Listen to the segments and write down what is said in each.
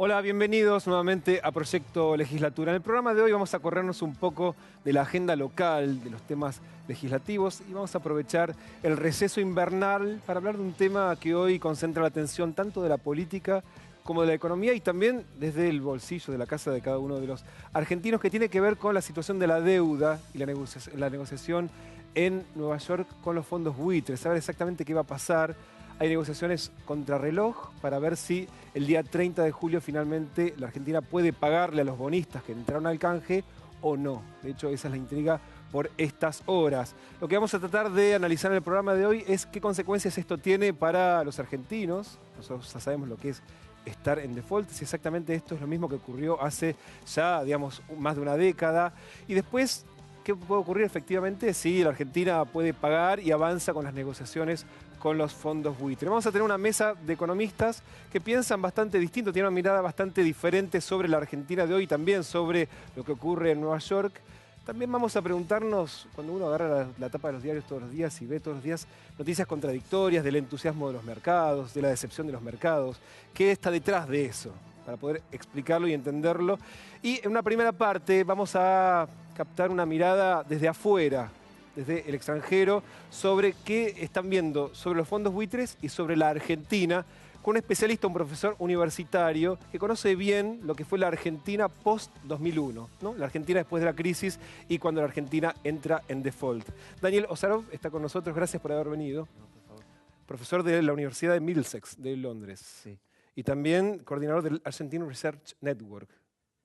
Hola, bienvenidos nuevamente a Proyecto Legislatura. En el programa de hoy vamos a corrernos un poco de la agenda local, de los temas legislativos y vamos a aprovechar el receso invernal para hablar de un tema que hoy concentra la atención tanto de la política como de la economía y también desde el bolsillo de la casa de cada uno de los argentinos, que tiene que ver con la situación de la deuda y la negociación en Nueva York con los fondos buitres. Saber exactamente qué va a pasar. Hay negociaciones contrarreloj para ver si el día 30 de julio finalmente la Argentina puede pagarle a los bonistas que entraron al canje o no. De hecho, esa es la intriga por estas horas. Lo que vamos a tratar de analizar en el programa de hoy es qué consecuencias esto tiene para los argentinos. Nosotros ya sabemos lo que es estar en default, si exactamente esto es lo mismo que ocurrió hace ya, digamos, más de una década. Y después, ¿qué puede ocurrir efectivamente si la Argentina puede pagar y avanza con las negociaciones con los fondos buitre? Vamos a tener una mesa de economistas que piensan bastante distinto, tienen una mirada bastante diferente sobre la Argentina de hoy y también sobre lo que ocurre en Nueva York. También vamos a preguntarnos, cuando uno agarra la tapa de los diarios todos los días y ve todos los días noticias contradictorias del entusiasmo de los mercados, de la decepción de los mercados, ¿qué está detrás de eso? Para poder explicarlo y entenderlo. Y en una primera parte vamos a captar una mirada desde afuera, desde el extranjero, sobre qué están viendo sobre los fondos buitres y sobre la Argentina, con un especialista, un profesor universitario que conoce bien lo que fue la Argentina post-2001, ¿no? La Argentina después de la crisis y cuando la Argentina entra en default. Daniel Osarov está con nosotros, gracias por haber venido. No, por favor. Profesor de la Universidad de Middlesex, de Londres. Sí. Y también coordinador del Argentine Research Network.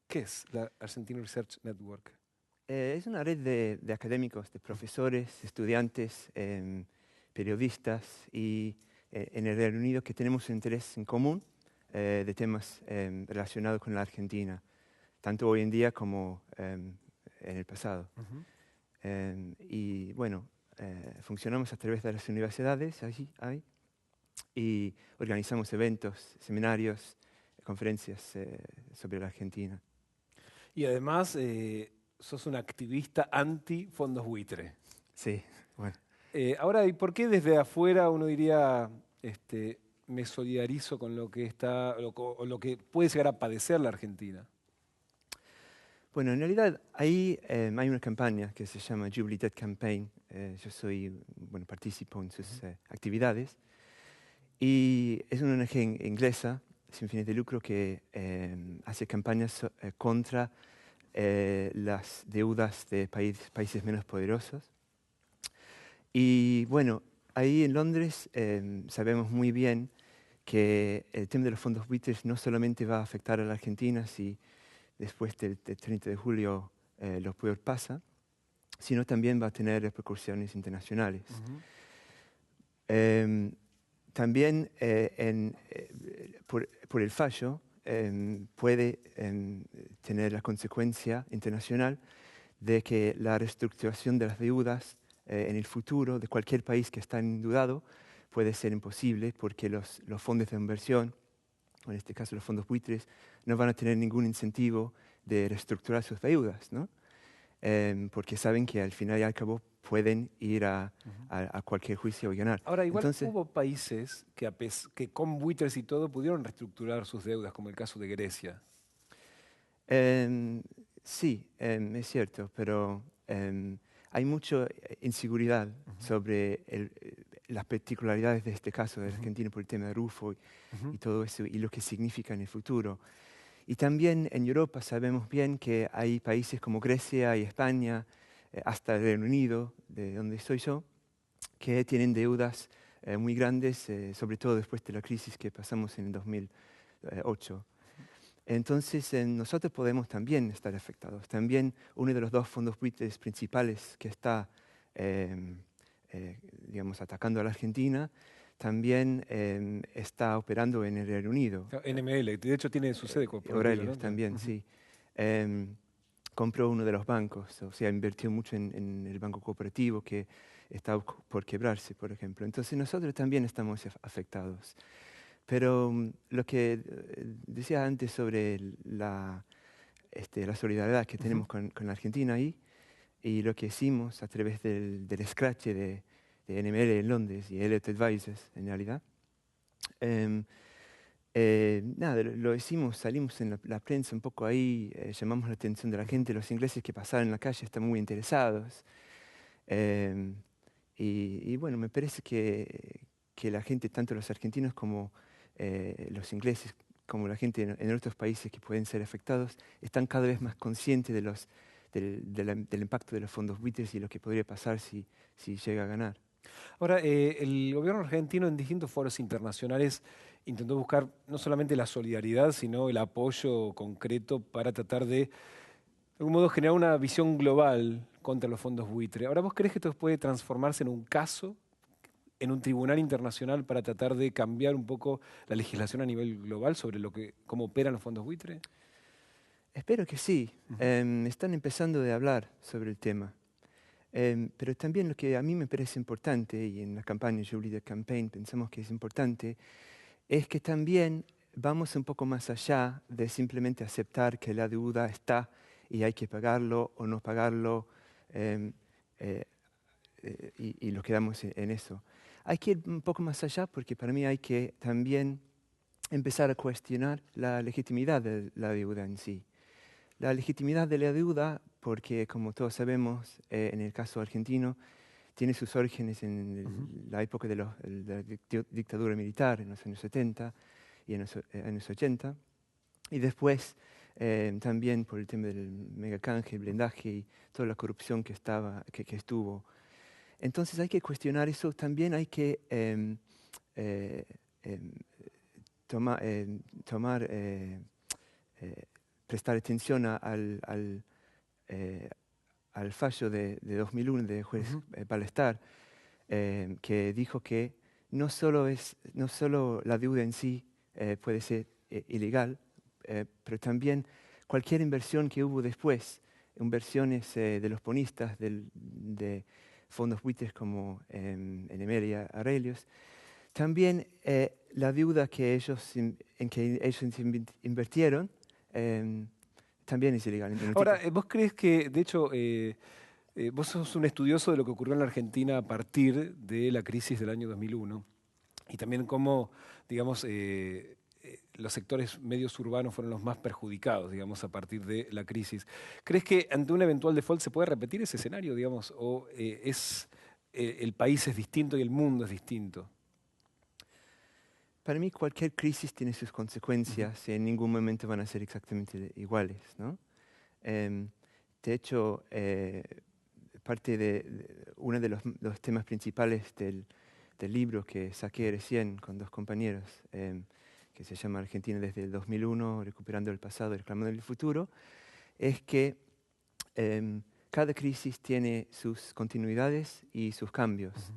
¿Qué es la Argentine Research Network? Es una red de académicos, de profesores, estudiantes, periodistas y en el Reino Unido que tenemos un interés en común de temas relacionados con la Argentina, tanto hoy en día como en el pasado. Y bueno, funcionamos a través de las universidades ahí, y organizamos eventos, seminarios, conferencias sobre la Argentina. Y además, sos un activista anti-fondos buitre. Sí, bueno. Ahora, ¿y por qué desde afuera uno diría, me solidarizo con lo que está, o lo que puede llegar a padecer la Argentina? Bueno, en realidad ahí hay una campaña que se llama Jubilee Debt Campaign. Yo soy, bueno, participo en sus actividades. Y es una ONG inglesa, sin fines de lucro, que hace campañas contra las deudas de países menos poderosos. Y bueno, ahí en Londres sabemos muy bien que el tema de los fondos buitres no solamente va a afectar a la Argentina si después del 30 de julio lo peor pasa, sino también va a tener repercusiones internacionales. También por el fallo puede tener la consecuencia internacional de que la reestructuración de las deudas en el futuro de cualquier país que está endeudado puede ser imposible porque los fondos de inversión, o en este caso los fondos buitres, no van a tener ningún incentivo de reestructurar sus deudas, ¿no? Porque saben que al final y al cabo pueden ir a cualquier juicio y ganar. Ahora, igual Entonces, hubo países que con buitres y todo pudieron reestructurar sus deudas, como el caso de Grecia. sí, es cierto, pero hay mucha inseguridad sobre las particularidades de este caso de Argentina por el tema de Rufo y todo eso y lo que significa en el futuro. Y también en Europa sabemos bien que hay países como Grecia y España, hasta el Reino Unido, de donde soy yo, que tienen deudas muy grandes, sobre todo después de la crisis que pasamos en el 2008. Entonces, nosotros podemos también estar afectados. También uno de los dos fondos buitres principales que está, digamos, atacando a la Argentina, también está operando en el Reino Unido. NML, de hecho tiene su sede corporativa, Aurelius ¿no? también, sí. Compró uno de los bancos, o sea, invirtió mucho en el banco cooperativo que está por quebrarse, por ejemplo. Entonces, nosotros también estamos afectados. Pero lo que decía antes sobre la solidaridad que tenemos con la Argentina ahí y lo que hicimos a través del scratch de NML en Londres y Elliott Advisors en realidad, Nada, lo hicimos, salimos en la prensa un poco ahí, llamamos la atención de la gente, los ingleses que pasaron en la calle están muy interesados. Em, y bueno, me parece que la gente, tanto los argentinos como los ingleses, como la gente en otros países que pueden ser afectados, están cada vez más conscientes del impacto de los fondos buitres y lo que podría pasar si llega a ganar. Ahora, el gobierno argentino en distintos foros internacionales intentó buscar no solamente la solidaridad, sino el apoyo concreto para tratar de algún modo, generar una visión global contra los fondos buitre. Ahora, ¿vos crees que esto puede transformarse en un caso, en un tribunal internacional para tratar de cambiar un poco la legislación a nivel global sobre cómo operan los fondos buitre? Espero que sí. Ujú. Están empezando a hablar sobre el tema. Pero también lo que a mí me parece importante, y en la campaña Jubilee the Campaign pensamos que es importante, es que también vamos un poco más allá de simplemente aceptar que la deuda está y hay que pagarlo o no pagarlo, em, eh, y lo quedamos en eso. Hay que ir un poco más allá porque para mí hay que también empezar a cuestionar la legitimidad de la deuda en sí. La legitimidad de la deuda, porque como todos sabemos, en el caso argentino, tiene sus orígenes en Ujú. la época de la dictadura militar, en los años 70 y en los años 80. Y después también por el tema del megacanje, el blindaje y toda la corrupción que estuvo. Entonces hay que cuestionar eso. También hay que eh, em, tomar, eh, prestar atención eh, al fallo de 2001 de juez Ujú. Ballester, que dijo que no solo la deuda en sí puede ser ilegal, pero también cualquier inversión que hubo después, inversiones de los bonistas, de fondos buitres como en Emeria Aurelius, también la deuda en que ellos invirtieron también es ilegal. Ahora, ¿vos crees que, de hecho, vos sos un estudioso de lo que ocurrió en la Argentina a partir de la crisis del año 2001 y también cómo, digamos, los sectores medios urbanos fueron los más perjudicados, digamos, a partir de la crisis? ¿Crees que ante un eventual default se puede repetir ese escenario, digamos, o el país es distinto y el mundo es distinto? Para mí cualquier crisis tiene sus Ujú. consecuencias y en ningún momento van a ser exactamente iguales, ¿no? Em, de hecho, parte uno de los temas principales del libro que saqué recién con dos compañeros, que se llama Argentina desde el 2001, recuperando el pasado y reclamando el futuro, es que em, cada crisis tiene sus continuidades y sus cambios. Ujú.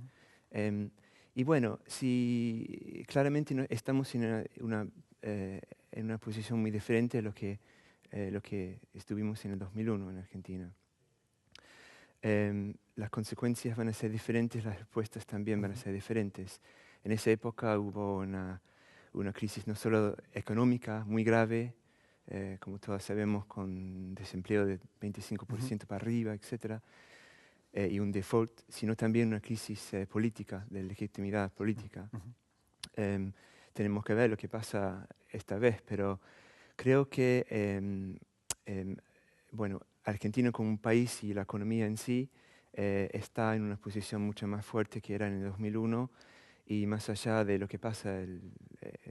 Em, y bueno, si claramente estamos en una posición muy diferente a lo que estuvimos en el 2001 en Argentina. Las consecuencias van a ser diferentes, las respuestas también van a Ujú. ser diferentes. En esa época hubo una crisis no solo económica muy grave, como todos sabemos, con desempleo de Ujú. 25% para arriba, etcétera, y un default, sino también una crisis política, de legitimidad política. Ujú. Em, Tenemos que ver lo que pasa esta vez, pero creo que, em, bueno, Argentina como un país y la economía en sí está en una posición mucho más fuerte que era en el 2001 y más allá de lo que pasa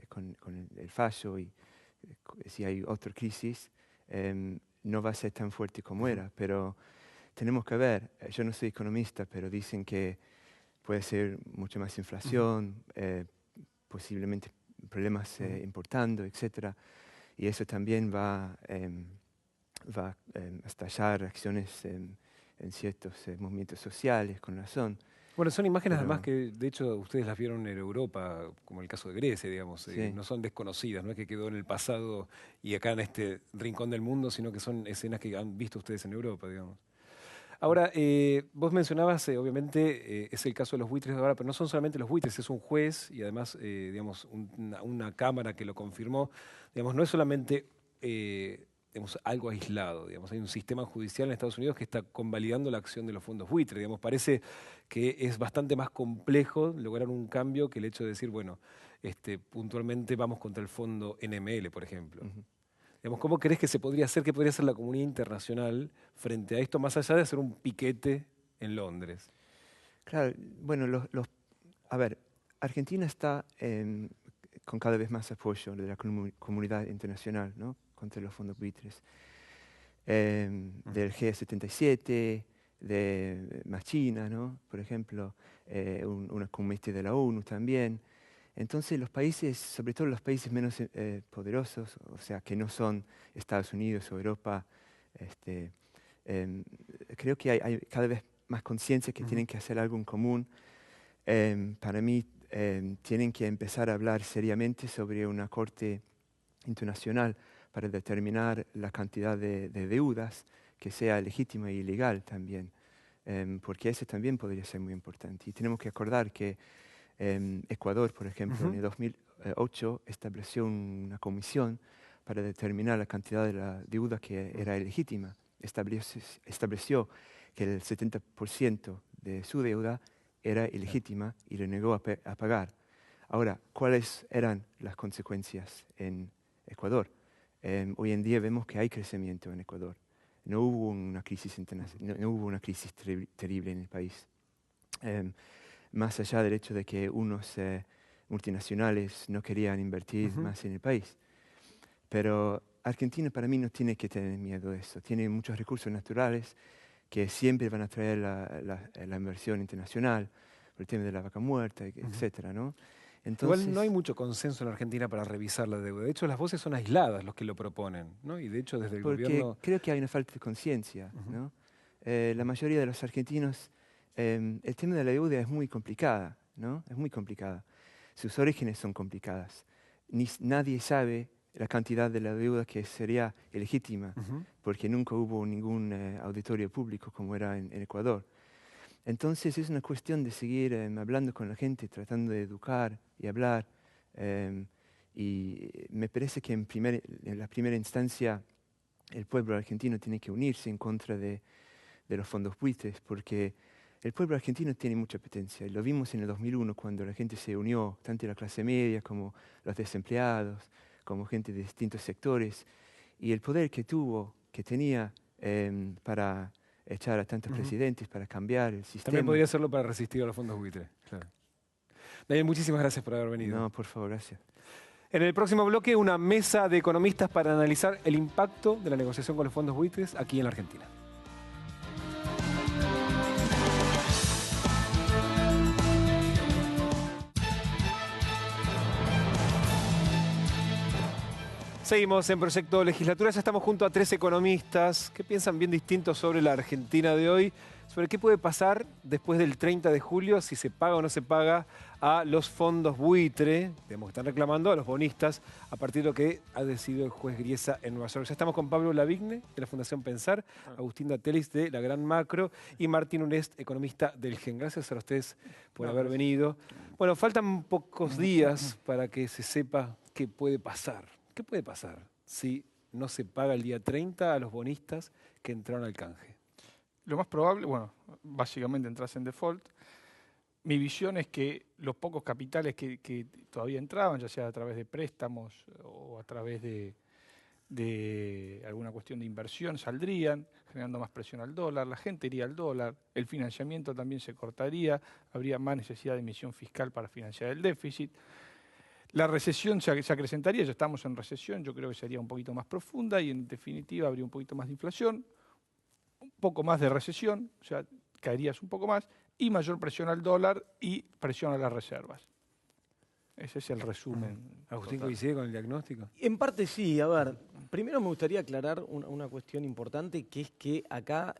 con el fallo y si hay otra crisis, no va a ser tan fuerte como Ujú. era, pero tenemos que ver, yo no soy economista, pero dicen que puede ser mucha más Ujú. inflación, posiblemente problemas Ujú. importando, etcétera, y eso también va a estallar reacciones en ciertos movimientos sociales, con razón, Bueno, son imágenes además pero que de hecho ustedes las vieron en Europa, como el caso de Grecia, digamos, sí. no son desconocidas, no es que quedó en el pasado y acá en este rincón del mundo, sino que son escenas que han visto ustedes en Europa, digamos. Ahora, vos mencionabas, obviamente, es el caso de los buitres de ahora, pero no son solamente los buitres, es un juez y además, digamos, una cámara que lo confirmó. Digamos, no es solamente digamos, algo aislado, digamos, hay un sistema judicial en Estados Unidos que está convalidando la acción de los fondos buitres. Digamos, parece que es bastante más complejo lograr un cambio que el hecho de decir, bueno, puntualmente vamos contra el fondo NML, por ejemplo. Ujú. Digamos, ¿cómo crees que se podría hacer, qué podría hacer la comunidad internacional frente a esto, más allá de hacer un piquete en Londres? Claro, bueno, a ver, Argentina está con cada vez más apoyo de la comunidad internacional, ¿no? Contra los fondos buitres. Del G77, de más China, ¿no? Por ejemplo, una comité de la ONU también. Entonces los países, sobre todo los países menos poderosos, o sea, que no son Estados Unidos o Europa, este, creo que hay cada vez más conciencia que tienen que hacer algo en común. Para mí, tienen que empezar a hablar seriamente sobre una corte internacional para determinar la cantidad de deudas que sea legítima y legal también, porque ese también podría ser muy importante. Y tenemos que acordar que Ecuador, por ejemplo, en el 2008 estableció una comisión para determinar la cantidad de la deuda que era ilegítima. Estableció que el 70% de su deuda era ilegítima y le negó a pagar. Ahora, ¿cuáles eran las consecuencias en Ecuador? Hoy en día vemos que hay crecimiento en Ecuador. No hubo una crisis internacional, no hubo una crisis terrible en el país. Más allá del hecho de que unos multinacionales no querían invertir más en el país. Pero Argentina para mí no tiene que tener miedo de eso. Tiene muchos recursos naturales que siempre van a traer la inversión internacional, por el tema de la vaca muerta, etcétera, ¿no? Entonces, igual no hay mucho consenso en Argentina para revisar la deuda. De hecho, las voces son aisladas los que lo proponen, ¿no? Y de hecho, desde el porque gobierno... creo que hay una falta de conciencia, ¿no? La mayoría de los argentinos, el tema de la deuda es muy complicada, ¿no? Es muy complicada. Sus orígenes son complicadas. Nadie sabe la cantidad de la deuda que sería ilegítima, porque nunca hubo ningún auditorio público como era en Ecuador. Entonces es una cuestión de seguir hablando con la gente, tratando de educar y hablar. Y me parece que en la primera instancia el pueblo argentino tiene que unirse en contra de los fondos buitres, porque el pueblo argentino tiene mucha potencia. Y lo vimos en el 2001 cuando la gente se unió, tanto la clase media como los desempleados, como gente de distintos sectores. Y el poder que tenía para echar a tantos presidentes, para cambiar el sistema. También podría hacerlo para resistir a los fondos buitres. Claro. Daniel, muchísimas gracias por haber venido. No, por favor, gracias. En el próximo bloque, una mesa de economistas para analizar el impacto de la negociación con los fondos buitres aquí en la Argentina. Seguimos en Proyecto Legislatura, ya estamos junto a 3 economistas que piensan bien distintos sobre la Argentina de hoy, sobre qué puede pasar después del 30 de julio, si se paga o no se paga a los fondos buitre, digamos que están reclamando a los bonistas, a partir de lo que ha decidido el juez Griesa en Nueva York. Ya estamos con Pablo Lavigne, de la Fundación Pensar, Agustín Datelis, de La Gran Macro, y Martín Unest, economista del GEN. Gracias a ustedes por haber venido. Bueno, faltan pocos días para que se sepa qué puede pasar. ¿Qué puede pasar si no se paga el día 30 a los bonistas que entraron al canje? Lo más probable, bueno, básicamente entras en default. Mi visión es que los pocos capitales que todavía entraban, ya sea a través de préstamos o a través de alguna cuestión de inversión, saldrían, generando más presión al dólar, la gente iría al dólar, el financiamiento también se cortaría, habría más necesidad de emisión fiscal para financiar el déficit. La recesión se acrecentaría, ya estamos en recesión, yo creo que sería un poquito más profunda y en definitiva habría un poquito más de inflación, un poco más de recesión, o sea, caerías un poco más, y mayor presión al dólar y presión a las reservas. Ese es el resumen. ¿Agustín coincide con el diagnóstico? En parte sí. A ver, primero me gustaría aclarar una cuestión importante, que es que acá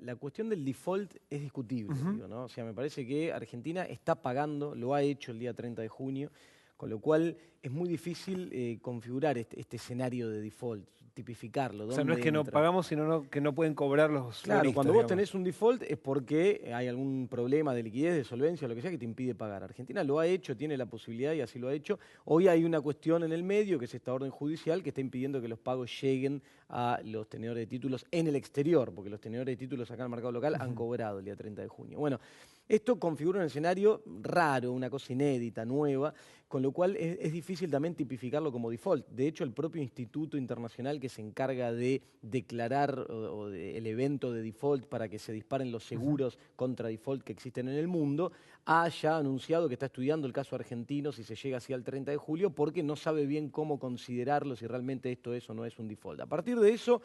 la cuestión del default es discutible, digo, ¿no? O sea, me parece que Argentina está pagando, lo ha hecho el día 30 de junio, con lo cual es muy difícil configurar este escenario de default, tipificarlo. O sea, no es que no pagamos, sino que no pueden cobrar los Claro, bonistas, cuando vos digamos. tenés un default es porque hay algún problema de liquidez, de solvencia o lo que sea que te impide pagar. Argentina lo ha hecho, tiene la posibilidad y así lo ha hecho. Hoy hay una cuestión en el medio, que es esta orden judicial, que está impidiendo que los pagos lleguen a los tenedores de títulos en el exterior, porque los tenedores de títulos acá en el mercado local han cobrado el día 30 de junio. Bueno, Esto configura un escenario raro, una cosa inédita, nueva, con lo cual es difícil también tipificarlo como default. De hecho, el propio instituto internacional que se encarga de declarar el evento de default para que se disparen los seguros contra default que existen en el mundo, ha ya anunciado que está estudiando el caso argentino si se llega así al 30 de julio porque no sabe bien cómo considerarlo, si realmente esto es o no es un default. A partir de eso,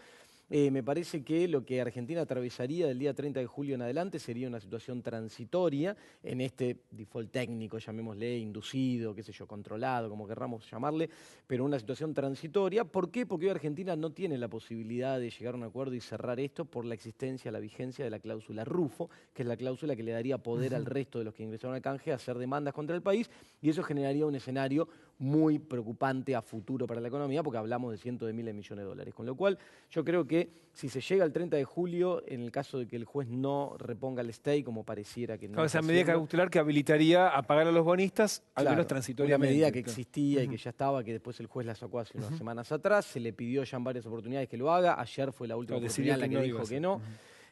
me parece que lo que Argentina atravesaría del día 30 de julio en adelante sería una situación transitoria en este default técnico, llamémosle inducido, qué sé yo, controlado, como querramos llamarle, pero una situación transitoria. ¿Por qué? Porque hoy Argentina no tiene la posibilidad de llegar a un acuerdo y cerrar esto por la existencia, la vigencia de la cláusula Rufo, que es la cláusula que le daría poder al resto de los que ingresaron al canje a hacer demandas contra el país, y eso generaría un escenario muy preocupante a futuro para la economía, porque hablamos de cientos de miles de millones de dólares. Con lo cual, yo creo que si se llega al 30 de julio, en el caso de que el juez no reponga el stay, como pareciera que no Claro, esa está medida haciendo, cautelar que habilitaría a pagar a los bonistas, al menos claro, transitoriamente. una medida que existía y que ya estaba, que después el juez la sacó hace unas semanas atrás, se le pidió ya en varias oportunidades que lo haga, ayer fue la última oportunidad en la que dijo que no.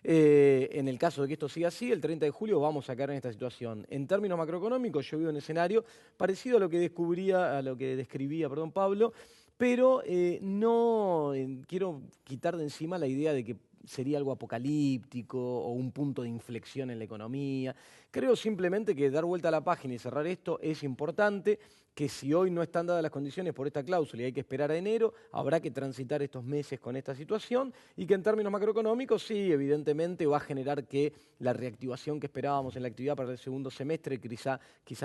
En el caso de que esto siga así, el 30 de julio vamos a caer en esta situación. En términos macroeconómicos, yo veo un escenario parecido a lo que describía Pablo, pero no quiero quitar de encima la idea de que sería algo apocalíptico o un punto de inflexión en la economía. Creo simplemente que dar vuelta a la página y cerrar esto es importante, que si hoy no están dadas las condiciones por esta cláusula y hay que esperar a enero, habrá que transitar estos meses con esta situación y que en términos macroeconómicos sí, evidentemente va a generar que la reactivación que esperábamos en la actividad para el segundo semestre quizá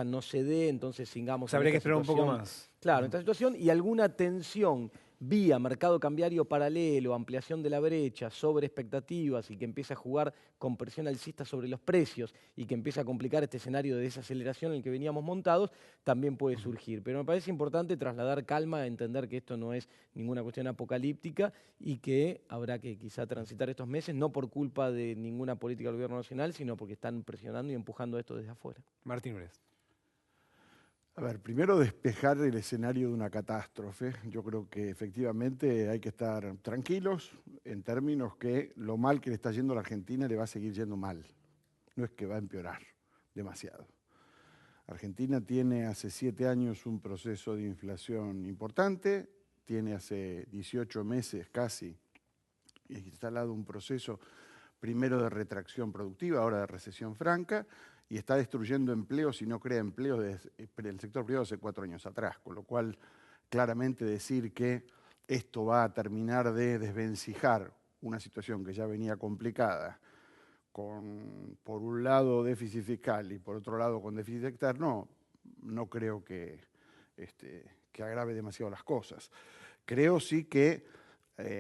no se dé, entonces sigamos en Habría que esta esperar un poco situación. más. Claro, en esta situación y alguna tensión vía mercado cambiario paralelo, ampliación de la brecha, sobre expectativas y que empieza a jugar con presión alcista sobre los precios y que empieza a complicar este escenario de desaceleración en el que veníamos montados, también puede surgir. Pero me parece importante trasladar calma, entender que esto no es ninguna cuestión apocalíptica y que habrá que quizá transitar estos meses, no por culpa de ninguna política del gobierno nacional, sino porque están presionando y empujando esto desde afuera. Martín Ures. A ver, primero despejar el escenario de una catástrofe. Yo creo que efectivamente hay que estar tranquilos en términos que lo mal que le está yendo a la Argentina le va a seguir yendo mal. No es que va a empeorar demasiado. Argentina tiene hace 7 años un proceso de inflación importante, tiene hace 18 meses casi instalado un proceso primero de retracción productiva, ahora de recesión franca, y está destruyendo empleos y no crea empleos desde el sector privado hace 4 años atrás, con lo cual claramente decir que esto va a terminar de desvencijar una situación que ya venía complicada, con por un lado déficit fiscal y por otro lado con déficit externo, no creo que agrave demasiado las cosas. Creo sí que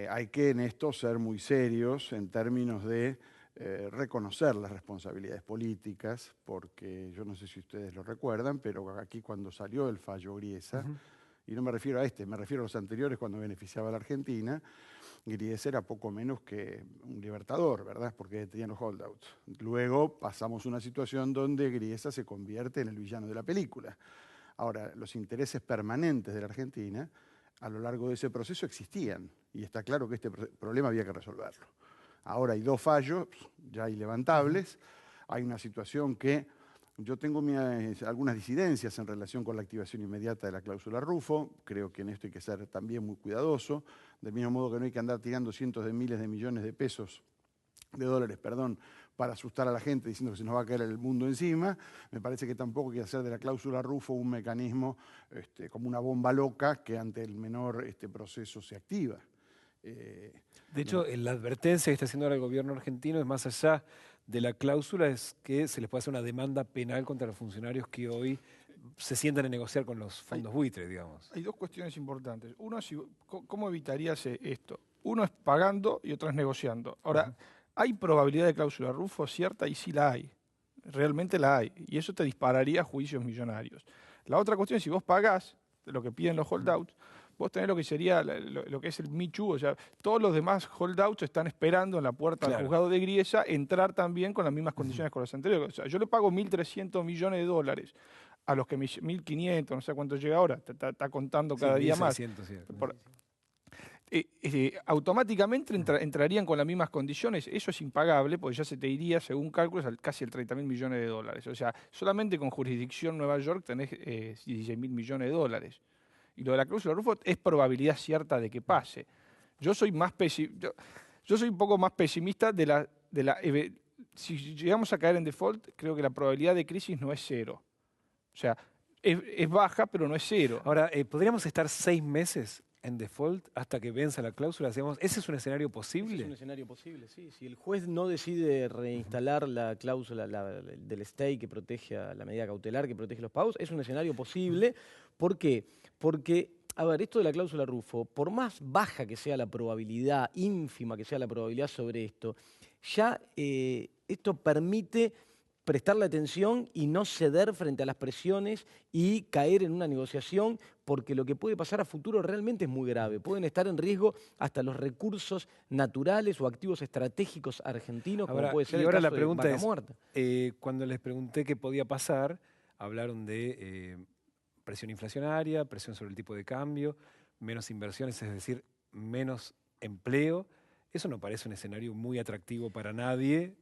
hay que en esto ser muy serios en términos de reconocer las responsabilidades políticas, porque yo no sé si ustedes lo recuerdan, pero aquí cuando salió el fallo Griesa, y no me refiero a me refiero a los anteriores cuando beneficiaba a la Argentina, Griesa era poco menos que un libertador, ¿verdad? Porque tenían los holdouts. Luego pasamos a una situación donde Griesa se convierte en el villano de la película. Ahora, los intereses permanentes de la Argentina a lo largo de ese proceso existían, y está claro que este problema había que resolverlo. Ahora hay 2 fallos ya ilevantables, hay una situación que yo tengo algunas disidencias en relación con la activación inmediata de la cláusula Rufo, creo que en esto hay que ser también muy cuidadoso, del mismo modo que no hay que andar tirando cientos de miles de millones de dólares, para asustar a la gente diciendo que se nos va a caer el mundo encima. Me parece que tampoco hay que hacer de la cláusula Rufo un mecanismo como una bomba loca que ante el menor proceso se activa. De hecho, la advertencia que está haciendo ahora el gobierno argentino es más allá de la cláusula, es que se les puede hacer una demanda penal contra los funcionarios que hoy se sientan a negociar con los fondos buitres, digamos. Hay 2 cuestiones importantes. Uno es cómo evitarías esto. Uno es pagando y otro es negociando. Ahora, ¿hay probabilidad de cláusula Rufo cierta? Y sí la hay. Realmente la hay. Y eso te dispararía a juicios millonarios. La otra cuestión es si vos pagás lo que piden los holdouts, vos tenés lo que sería lo que es el Me Too, o sea, todos los demás holdouts están esperando en la puerta del juzgado de Griesa entrar también con las mismas condiciones con los anteriores. O sea, yo le pago 1.300 millones de dólares a los que 1.500, no sé cuánto llega ahora, está contando cada día más. 1.600, sí. automáticamente entrarían con las mismas condiciones. Eso es impagable, porque ya se te iría, según cálculos, casi el 30.000 millones de dólares. O sea, solamente con jurisdicción Nueva York tenés 16.000 millones de dólares. Y lo de la cláusula Rufo es probabilidad cierta de que pase. Yo soy yo soy un poco más pesimista si llegamos a caer en default, creo que la probabilidad de crisis no es cero. O sea, es baja, pero no es cero. Ahora, ¿podríamos estar 6 meses en default hasta que venza la cláusula? Digamos, ¿ese es un escenario posible? Ese es un escenario posible, sí. Si el juez no decide reinstalar la cláusula del stay que protege a la medida cautelar que protege los pagos, es un escenario posible. ¿Por qué? Porque, a ver, esto de la cláusula Rufo, por más baja que sea la probabilidad, ínfima que sea la probabilidad sobre esto, ya esto permite prestarle atención y no ceder frente a las presiones y caer en una negociación, porque lo que puede pasar a futuro realmente es muy grave. Pueden estar en riesgo hasta los recursos naturales o activos estratégicos argentinos, como puede ser el caso de Vaca Muerta. Cuando les pregunté qué podía pasar, hablaron de presión inflacionaria, presión sobre el tipo de cambio, menos inversiones, es decir, menos empleo. Eso no parece un escenario muy atractivo para nadie,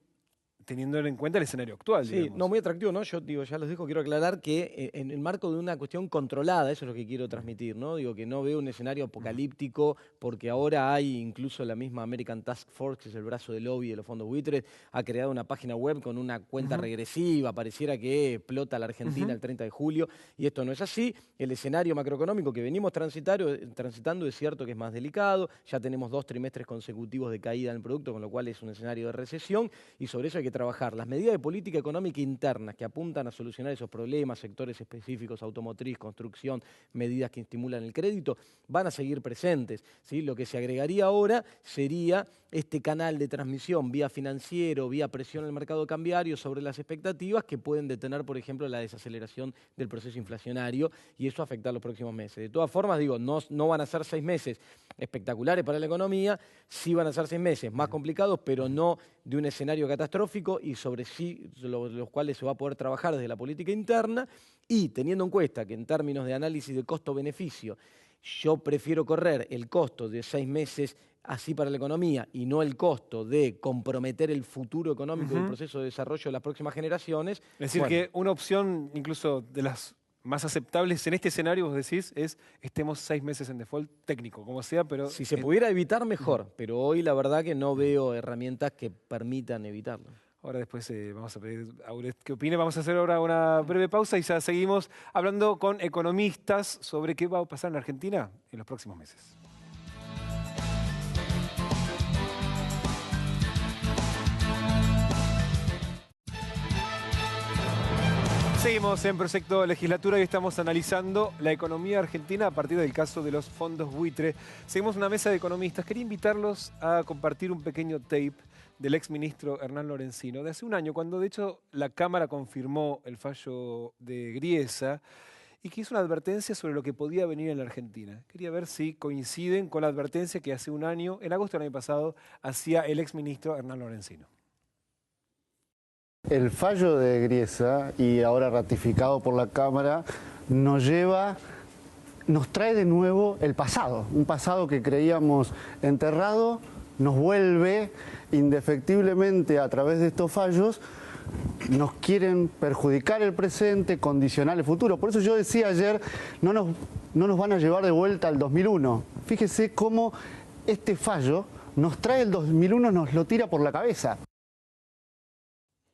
teniendo en cuenta el escenario actual. Sí, no, muy atractivo, ¿no? Yo digo, ya los dejo, quiero aclarar que en el marco de una cuestión controlada, eso es lo que quiero transmitir, ¿no? Digo que no veo un escenario apocalíptico, porque ahora hay incluso la misma American Task Force, que es el brazo de lobby de los fondos buitres, ha creado una página web con una cuenta regresiva, pareciera que explota la Argentina el 30 de julio, y esto no es así. El escenario macroeconómico que venimos transitando es cierto que es más delicado, ya tenemos 2 trimestres consecutivos de caída en el producto, con lo cual es un escenario de recesión, y sobre eso hay que trabajar. Las medidas de política económica internas que apuntan a solucionar esos problemas, sectores específicos, automotriz, construcción, medidas que estimulan el crédito, van a seguir presentes, ¿sí? Lo que se agregaría ahora sería este canal de transmisión vía financiero, vía presión en el mercado cambiario sobre las expectativas que pueden detener, por ejemplo, la desaceleración del proceso inflacionario, y eso afectar los próximos meses. De todas formas, digo, no van a ser 6 meses espectaculares para la economía, sí van a ser 6 meses más complicados, pero no de un escenario catastrófico, y sobre los cuales se va a poder trabajar desde la política interna, y teniendo en cuenta que en términos de análisis de costo-beneficio, yo prefiero correr el costo de 6 meses así para la economía y no el costo de comprometer el futuro económico del proceso de desarrollo de las próximas generaciones. Es decir, que una opción incluso de las más aceptables en este escenario, vos decís, es estemos 6 meses en default técnico, como sea, pero... Si se pudiera evitar, mejor, pero hoy la verdad que no veo herramientas que permitan evitarlo. Ahora después vamos a pedir a Auret qué opine. Vamos a hacer ahora una breve pausa y ya seguimos hablando con economistas sobre qué va a pasar en Argentina en los próximos meses. Seguimos en Proyecto Legislatura y estamos analizando la economía argentina a partir del caso de los fondos buitre. Seguimos una mesa de economistas. Quería invitarlos a compartir un pequeño tape del exministro Hernán Lorenzino de hace un año, cuando de hecho la Cámara confirmó el fallo de Griesa y que hizo una advertencia sobre lo que podía venir en la Argentina. Quería ver si coinciden con la advertencia que hace un año, en agosto del año pasado, hacía el exministro Hernán Lorenzino. El fallo de Griesa, y ahora ratificado por la Cámara, nos trae de nuevo el pasado, un pasado que creíamos enterrado, nos vuelve indefectiblemente a través de estos fallos, nos quieren perjudicar el presente, condicionar el futuro. Por eso yo decía ayer, no nos van a llevar de vuelta al 2001. Fíjese cómo este fallo nos trae el 2001, nos lo tira por la cabeza.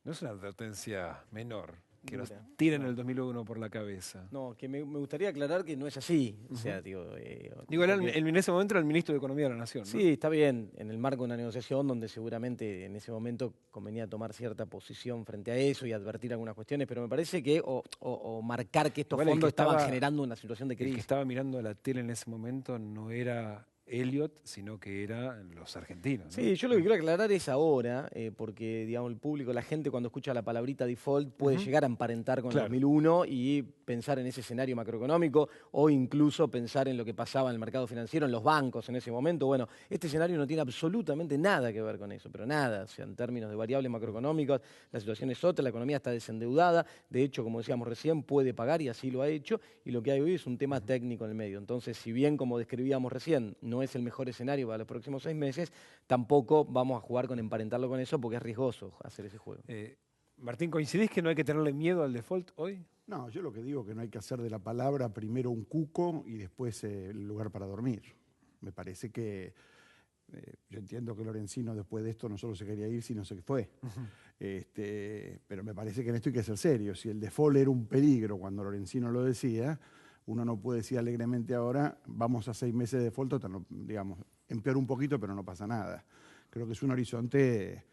No es una advertencia menor, que nos tiren el 2001 por la cabeza. No, que me gustaría aclarar que no es así. O sea, en ese momento era el ministro de Economía de la Nación, ¿no? Sí, está bien, en el marco de una negociación donde seguramente en ese momento convenía tomar cierta posición frente a eso y advertir algunas cuestiones, pero me parece que, o marcar que estos fondos estaban generando una situación de crisis. El que estaba mirando la tele en ese momento no era Elliot, sino que eran los argentinos, ¿no? Sí, yo lo que quiero aclarar es ahora, porque digamos el público, la gente cuando escucha la palabrita default puede llegar a emparentar con el 2001 y pensar en ese escenario macroeconómico o incluso pensar en lo que pasaba en el mercado financiero, en los bancos en ese momento. Bueno, este escenario no tiene absolutamente nada que ver con eso, pero nada. O sea, en términos de variables macroeconómicas, la situación es otra, la economía está desendeudada, de hecho, como decíamos recién, puede pagar y así lo ha hecho, y lo que hay hoy es un tema técnico en el medio. Entonces, si bien, como describíamos recién, no es el mejor escenario para los próximos 6 meses, tampoco vamos a jugar con emparentarlo con eso porque es riesgoso hacer ese juego. Martín, ¿coincidís que no hay que tenerle miedo al default hoy? No, yo lo que digo es que no hay que hacer de la palabra primero un cuco y después el lugar para dormir. Me parece que, yo entiendo que Lorenzino después de esto no solo se quería ir, sino se fue. Pero me parece que en esto hay que ser serio. Si el default era un peligro cuando Lorenzino lo decía, uno no puede decir alegremente ahora, vamos a 6 meses de default, digamos, empeora un poquito, pero no pasa nada. Creo que es un horizonte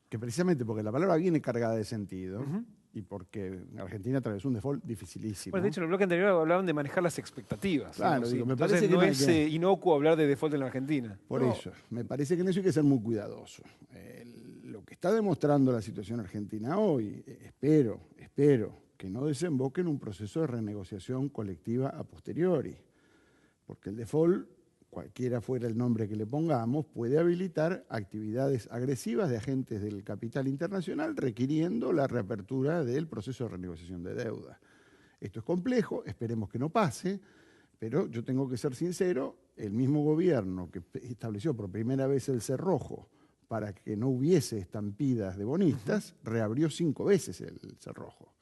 que precisamente porque la palabra viene cargada de sentido y porque Argentina atravesó un default dificilísimo. Bueno, de hecho, en el bloque anterior hablaban de manejar las expectativas. Claro, ¿no? digo, me Entonces parece que no no hay es que- inocuo hablar de default en la Argentina. Por No. eso, me parece que en eso hay que ser muy cuidadoso. Lo que está demostrando la situación argentina hoy, espero que no desemboque en un proceso de renegociación colectiva a posteriori, porque el default, cualquiera fuera el nombre que le pongamos, puede habilitar actividades agresivas de agentes del capital internacional requiriendo la reapertura del proceso de renegociación de deuda. Esto es complejo, esperemos que no pase, pero yo tengo que ser sincero, el mismo gobierno que estableció por primera vez el cerrojo para que no hubiese estampidas de bonistas, reabrió 5 veces el cerrojo.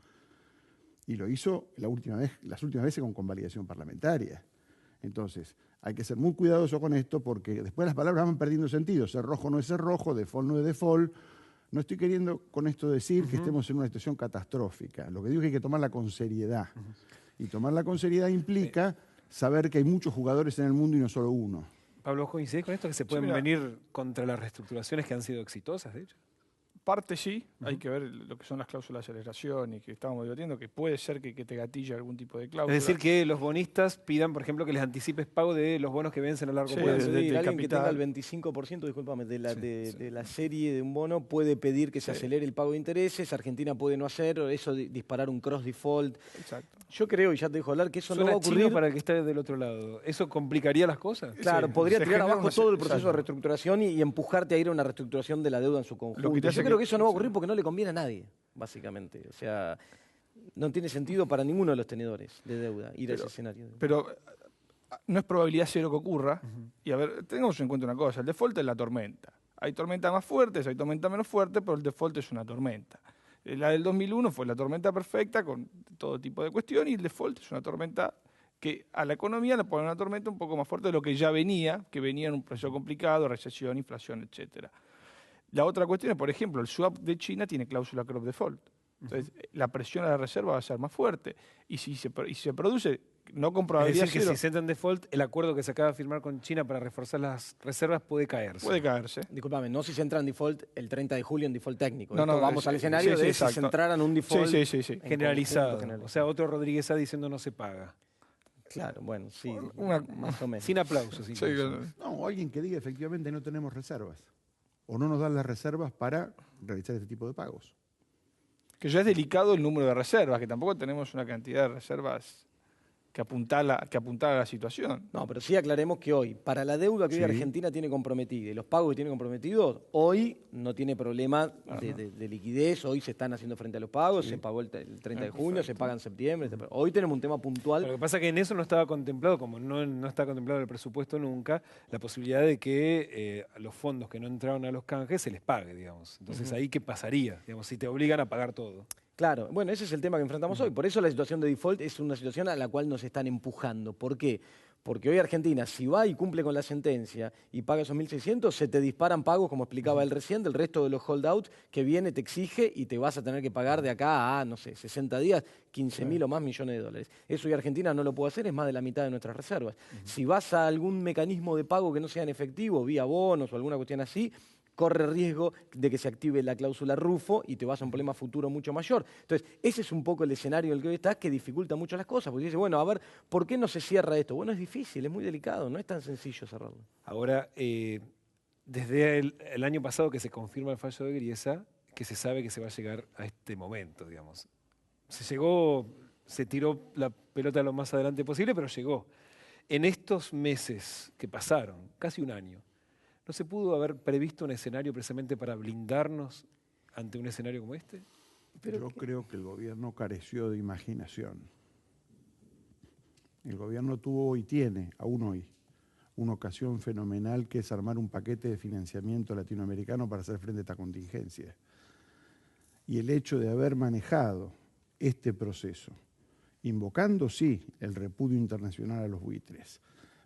Y lo hizo las últimas veces con convalidación parlamentaria. Entonces, hay que ser muy cuidadoso con esto porque después las palabras van perdiendo sentido. Cerrojo no es cerrojo, default no es default. No estoy queriendo con esto decir que estemos en una situación catastrófica. Lo que digo es que hay que tomarla con seriedad. Y tomarla con seriedad implica saber que hay muchos jugadores en el mundo y no solo uno. Pablo, ¿coincidís con esto que se pueden mira. venir contra las reestructuraciones que han sido exitosas, de hecho? Parte sí, hay que ver lo que son las cláusulas de aceleración y que estábamos debatiendo, que puede ser que te gatille algún tipo de cláusula. Es decir, que los bonistas pidan, por ejemplo, que les anticipes pago de los bonos que vencen a largo Sí, plazo. Puede pedir, del alguien que tenga capital. el 25%, discúlpame, Sí. de la serie de un bono puede pedir que se Sí. acelere el pago de intereses. Argentina puede no hacer, o eso disparar un cross default. Exacto. Yo creo, y ya te dejo hablar, que eso no Suena va a chino ocurrir. para el que está del otro lado. ¿Eso complicaría las cosas? Claro, Sí, podría se tirar genera abajo una- todo el proceso de exacto. reestructuración y empujarte a ir a una reestructuración de la deuda en su conjunto. Lo que te hace Yo creo que- que eso no va a sí. ocurrir porque no le conviene a nadie, básicamente. O sea, no tiene sentido para ninguno de los tenedores de deuda ir a ese escenario. Pero no es probabilidad cero que ocurra. Y a ver, tengamos en cuenta una cosa, el default es la tormenta. Hay tormentas más fuertes, hay tormentas menos fuertes, pero el default es una tormenta. La del 2001 fue la tormenta perfecta con todo tipo de cuestiones y el default es una tormenta que a la economía le pone una tormenta un poco más fuerte de lo que ya venía, que venía en un proceso complicado, recesión, inflación, etcétera. La otra cuestión es, por ejemplo, el swap de China tiene cláusula crop default. Entonces, la presión a la reserva va a ser más fuerte. Y si se produce, no con Es probabilidad decir, que cero, si se entra en default, el acuerdo que se acaba de firmar con China para reforzar las reservas puede caerse. puede caerse. Disculpame, no si se entra en default el 30 de julio en default técnico. No, Esto no, vamos sí, al escenario sí, de si exacto. se entrara en un default Sí, sí, sí. en Generalizado. conjunto generalizado. O sea, otro Rodríguez A diciendo no se paga. Claro, bueno, sí, Una- más o menos. Sin aplausos. Sí, incluso. No, o alguien que diga efectivamente no tenemos reservas. O no nos dan las reservas para realizar este tipo de pagos. que ya es delicado el número de reservas, que tampoco tenemos una cantidad de reservas que apuntala a la situación. No, pero sí aclaremos que hoy, para la deuda que hoy Sí. Argentina tiene comprometida y los pagos que tiene comprometidos, hoy no tiene problema de liquidez, hoy se están haciendo frente a los pagos, se pagó el 30 de junio, se paga en septiembre. Hoy tenemos un tema puntual. Lo que pasa es que en eso no estaba contemplado, como no está contemplado en el presupuesto nunca, la posibilidad de que a los fondos que no entraron a los canjes se les pague, digamos. Entonces, ahí qué pasaría, digamos, si te obligan a pagar todo. Claro, bueno, ese es el tema que enfrentamos hoy. Por eso la situación de default es una situación a la cual nos están empujando. ¿Por qué? Porque hoy Argentina, si va y cumple con la sentencia y paga esos 1.600, se te disparan pagos, como explicaba él recién, del resto de los holdouts que viene, te exige y te vas a tener que pagar de acá a, no sé, 60 días, 15.000 o más millones de dólares. Eso hoy Argentina no lo puede hacer, es más de la mitad de nuestras reservas. Si vas a algún mecanismo de pago que no sea en efectivo, vía bonos o alguna cuestión así, corre riesgo de que se active la cláusula Rufo y te vas a un problema futuro mucho mayor. Entonces, ese es un poco el escenario en el que hoy estás, que dificulta mucho las cosas, porque dice, bueno, a ver, ¿por qué no se cierra esto? Bueno, es difícil, es muy delicado, no es tan sencillo cerrarlo. Ahora, desde el año pasado que se confirma el fallo de Griesa, que se sabe que se va a llegar a este momento, digamos. Se se tiró la pelota lo más adelante posible, pero llegó. En estos meses que pasaron, casi un año, ¿no se pudo haber previsto un escenario precisamente para blindarnos ante un escenario como este? Yo creo que el gobierno careció de imaginación. El gobierno tuvo y tiene, aún hoy, una ocasión fenomenal que es armar un paquete de financiamiento latinoamericano para hacer frente a esta contingencia. Y el hecho de haber manejado este proceso, invocando sí el repudio internacional a los buitres,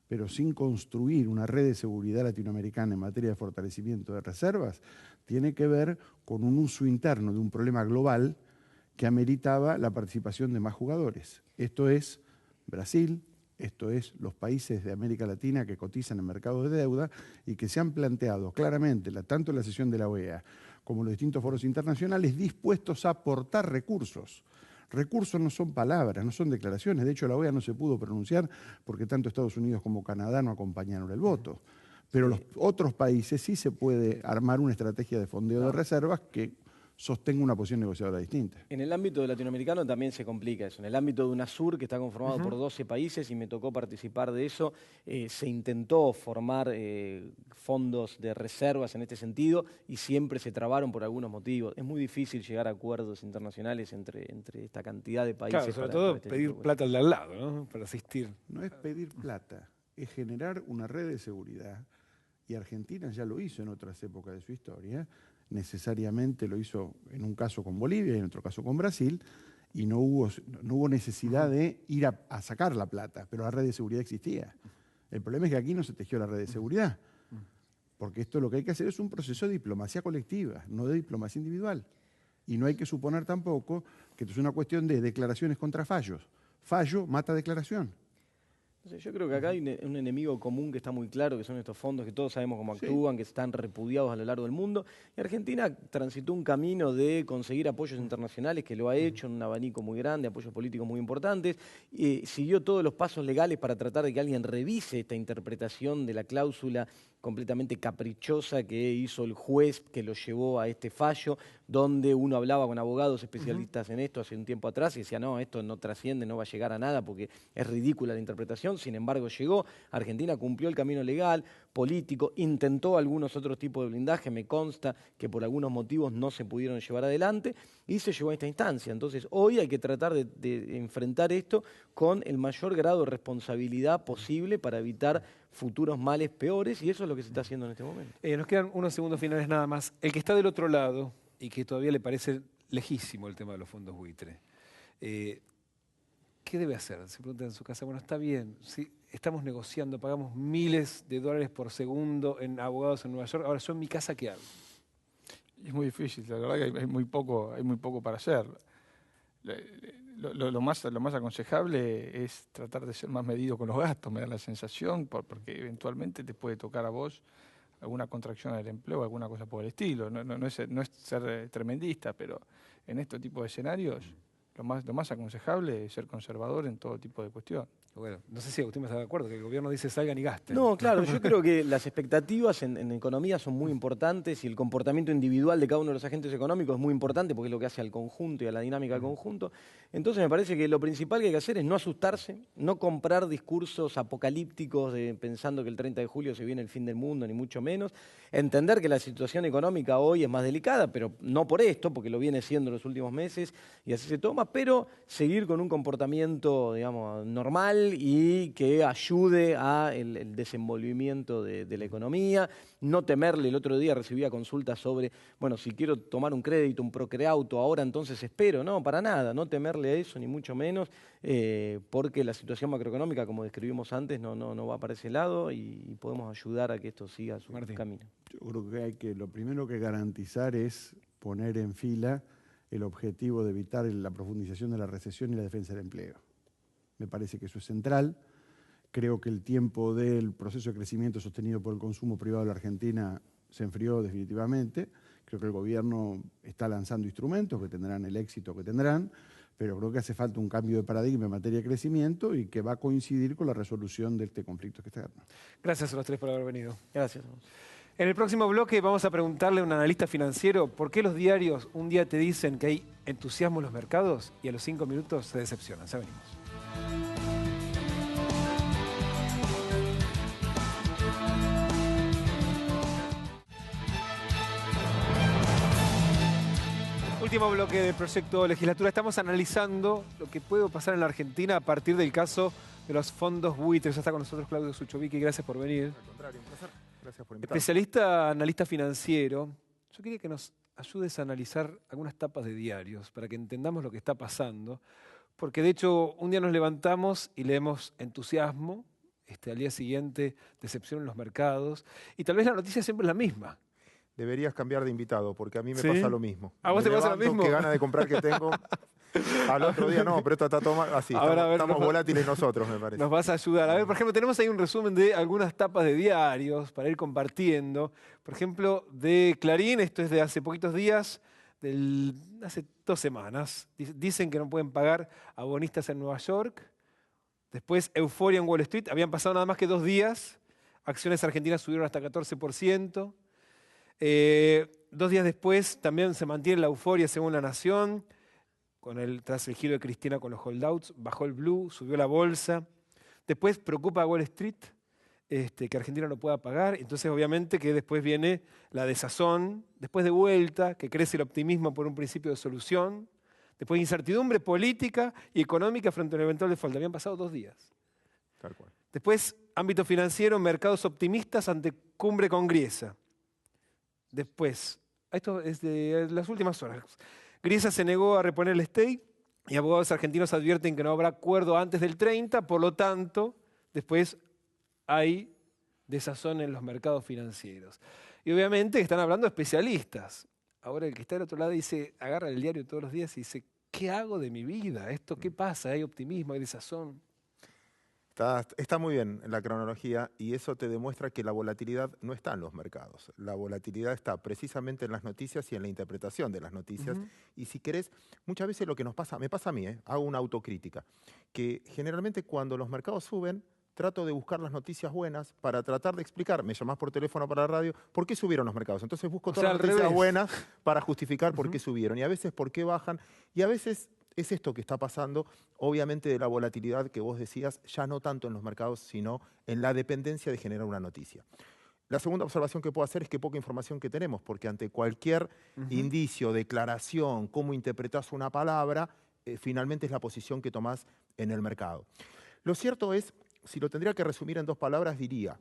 pero sin construir una red de seguridad latinoamericana en materia de fortalecimiento de reservas, tiene que ver con un uso interno de un problema global que ameritaba la participación de más jugadores. Esto es Brasil, esto es los países de América Latina que cotizan en mercados de deuda y que se han planteado claramente, tanto en la sesión de la OEA como en los distintos foros internacionales, dispuestos a aportar recursos. Recursos no son palabras, no son declaraciones. De hecho, la OEA no se pudo pronunciar porque tanto Estados Unidos como Canadá no acompañaron el voto. Pero los otros países sí se puede armar una estrategia de fondeo de reservas que sostenga una posición negociadora distinta. En el ámbito latinoamericano también se complica eso. En el ámbito de UNASUR, que está conformado por 12 países y me tocó participar de eso, se intentó formar fondos de reservas en este sentido y siempre se trabaron por algunos motivos. Es muy difícil llegar a acuerdos internacionales entre esta cantidad de países. Claro, sobre todo pedir plata al de al lado, ¿no? Para asistir. No es pedir plata, es generar una red de seguridad. Y Argentina ya lo hizo en otras épocas de su historia. Necesariamente lo hizo en un caso con Bolivia y en otro caso con Brasil, y no hubo necesidad de ir a sacar la plata, pero la red de seguridad existía. El problema es que aquí no se tejió la red de seguridad, porque esto lo que hay que hacer es un proceso de diplomacia colectiva, no de diplomacia individual. Y no hay que suponer tampoco que esto es una cuestión de declaraciones contra fallos. Fallo mata declaración. Yo creo que acá hay un enemigo común que está muy claro, que son estos fondos que todos sabemos cómo actúan, que están repudiados a lo largo del mundo. Y Argentina transitó un camino de conseguir apoyos internacionales, que lo ha hecho en un abanico muy grande, apoyos políticos muy importantes. Siguió todos los pasos legales para tratar de que alguien revise esta interpretación de la cláusula completamente caprichosa que hizo el juez que lo llevó a este fallo, donde uno hablaba con abogados especialistas en esto hace un tiempo atrás y decía, no, esto no trasciende, no va a llegar a nada porque es ridícula la interpretación. Sin embargo, llegó. Argentina cumplió el camino legal, político, intentó algunos otros tipos de blindaje, me consta que por algunos motivos no se pudieron llevar adelante y se llegó a esta instancia. Entonces, hoy hay que tratar de enfrentar esto con el mayor grado de responsabilidad posible para evitar futuros males peores, y eso es lo que se está haciendo en este momento. Nos quedan unos segundos finales nada más. El que está del otro lado y que todavía le parece lejísimo el tema de los fondos buitre, ¿qué debe hacer? Se pregunta en su casa, bueno, está bien, ¿sí? Estamos negociando, pagamos miles de dólares por segundo en abogados en Nueva York, ahora yo en mi casa, ¿qué hago? Es muy difícil, la verdad que hay muy poco para hacer. Lo más aconsejable es tratar de ser más medido con los gastos, me da la sensación, porque eventualmente te puede tocar a vos alguna contracción del empleo o alguna cosa por el estilo. No es ser tremendista, pero en este tipo de escenarios lo más aconsejable es ser conservador en todo tipo de cuestión. Bueno, no sé si Agustín me está de acuerdo, que el gobierno dice salgan y gasten. No, claro, yo creo que las expectativas en economía son muy importantes y el comportamiento individual de cada uno de los agentes económicos es muy importante porque es lo que hace al conjunto y a la dinámica del conjunto. Entonces me parece que lo principal que hay que hacer es no asustarse, no comprar discursos apocalípticos pensando que el 30 de julio se viene el fin del mundo, ni mucho menos. Entender que la situación económica hoy es más delicada, pero no por esto, porque lo viene siendo en los últimos meses y así se toma, pero seguir con un comportamiento, digamos, normal y que ayude al desenvolvimiento de la economía, no temerle. El otro día recibía consultas sobre, bueno, si quiero tomar un crédito, un Procreauto, ahora entonces espero. No, para nada, no temerle a eso, ni mucho menos, porque la situación macroeconómica, como describimos antes, no va para ese lado y podemos ayudar a que esto siga su camino. Yo creo que lo primero que garantizar es poner en fila el objetivo de evitar la profundización de la recesión y la defensa del empleo. Me parece que eso es central. Creo que el tiempo del proceso de crecimiento sostenido por el consumo privado de la Argentina se enfrió definitivamente. Creo que el gobierno está lanzando instrumentos que tendrán el éxito que tendrán, pero creo que hace falta un cambio de paradigma en materia de crecimiento y que va a coincidir con la resolución de este conflicto externo. Gracias a los tres por haber venido. Gracias. En el próximo bloque vamos a preguntarle a un analista financiero por qué los diarios un día te dicen que hay entusiasmo en los mercados y a los 5 minutos se decepcionan. Ya venimos. Último bloque del proyecto Legislatura. Estamos analizando lo que puede pasar en la Argentina a partir del caso de los fondos buitres. Ya está con nosotros Claudio Suchovicki. Gracias por venir. Al contrario, un placer. Gracias por invitarme. Especialista, analista financiero. Yo quería que nos ayudes a analizar algunas tapas de diarios para que entendamos lo que está pasando. Porque de hecho, un día nos levantamos y leemos entusiasmo. Al día siguiente, decepción en los mercados. Y tal vez la noticia siempre es la misma. Deberías cambiar de invitado, porque a mí me ¿Sí? pasa lo mismo. ¿A vos te pasa lo mismo? Qué ganas de comprar que tengo. Al otro día no, pero esto está todo así. Ahora, estamos volátiles nosotros, me parece. Nos vas a ayudar. A ver, por ejemplo, tenemos ahí un resumen de algunas tapas de diarios para ir compartiendo. Por ejemplo, de Clarín, esto es de hace poquitos días, hace 2 semanas. Dicen que no pueden pagar a bonistas en Nueva York. Después, euforia en Wall Street. Habían pasado nada más que 2 días. Acciones argentinas subieron hasta 14%. 2 días después también se mantiene la euforia según La Nación, tras el giro de Cristina con los holdouts, bajó el blue, subió la bolsa. Después preocupa a Wall Street que Argentina no pueda pagar, entonces obviamente que después viene la desazón, después de vuelta, que crece el optimismo por un principio de solución, después incertidumbre política y económica frente a un eventual default. Habían pasado 2 días. Tal cual. Después, ámbito financiero, mercados optimistas ante cumbre con Griesa. Después, esto es de las últimas horas. Griesa se negó a reponer el stake y abogados argentinos advierten que no habrá acuerdo antes del 30, por lo tanto, después hay desazón en los mercados financieros. Y obviamente están hablando especialistas. Ahora el que está del otro lado dice, agarra el diario todos los días y dice, ¿qué hago de mi vida? ¿Esto qué pasa? ¿Hay optimismo? ¿Hay desazón? Está muy bien la cronología y eso te demuestra que la volatilidad no está en los mercados. La volatilidad está precisamente en las noticias y en la interpretación de las noticias. Y si querés, muchas veces lo que nos pasa, me pasa a mí, hago una autocrítica, que generalmente cuando los mercados suben, trato de buscar las noticias buenas para tratar de explicar, me llamás por teléfono para la radio, por qué subieron los mercados. Entonces busco todas las noticias buenas para justificar por qué subieron y a veces por qué bajan y a veces es esto que está pasando, obviamente de la volatilidad que vos decías, ya no tanto en los mercados, sino en la dependencia de generar una noticia. La segunda observación que puedo hacer es que poca información que tenemos, porque ante cualquier indicio, declaración, cómo interpretás una palabra, finalmente es la posición que tomás en el mercado. Lo cierto es, si lo tendría que resumir en 2 palabras, diría,